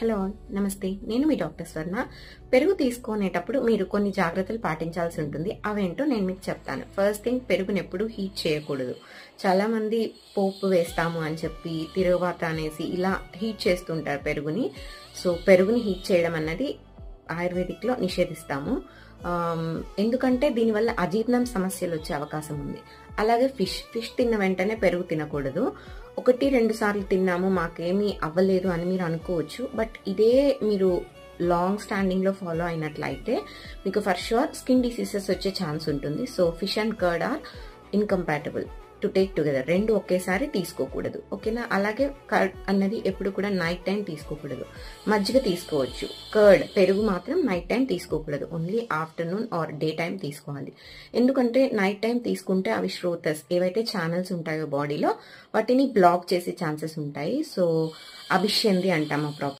Hello నమస్తే, నేను మీ doctor స్వర్ణ. పెరుగు తీసుకునేటప్పుడు మీరు కొన్ని జాగ్రత్తలు పాటించాల్సి ఉంటుంది. అవేంటో నేను మీకు చెప్తాను. ఫస్ట్ థింగ్, పెరుగుని ఎప్పుడు హీట్ చేయకూడదు. చాలా మంది పోపు వేస్తాము అని చెప్పి తిరుగువాత అనేసి ఇలా హీట్ చేస్తుంటారు పెరుగుని. సో పెరుగుని హీట్ చేయడం అన్నది ఆయుర్వేదిక్ లో నిషేధిస్తాము. ఎందుకంటే దీనివల్ల అజీర్ణం సమస్యలు వచ్చే అవకాశం ఉంది. అలాగే ఫిష్ తిన్న వెంటనే పెరుగు తినకూడదు. 1-2 సార్లు తిన్నాము, మాకేమీ అవ్వలేదు అని మీరు అనుకోవచ్చు. బట్ ఇదే మీరు లాంగ్ స్టాండింగ్ లో ఫాలో అయినట్లయితే మీకు ఫర్ షూర్ స్కిన్ డిసీజెస్ వచ్చే ఛాన్స్ ఉంటుంది. So fish and curd are incompatible to take together. రెండు ఒకేసారి తీసుకోకూడదు, ఓకేనా? అలాగే కర్డ్ అన్నది ఎప్పుడు కూడా నైట్ టైం తీసుకోకూడదు. మజ్జిగ తీసుకోవచ్చు, పెరుగు మాత్రం నైట్ టైం తీసుకోకూడదు. Only afternoon or day time తీసుకోవాలి. ఎందుకంటే నైట్ టైం తీసుకుంటే అవి శ్రోతస్ ఏవైతే ఛానల్స్ ఉంటాయో బాడీలో వాటిని బ్లాక్ చేసే ఛాన్సెస్ ఉంటాయి. సో అభిష్యంది అంటాం ఆ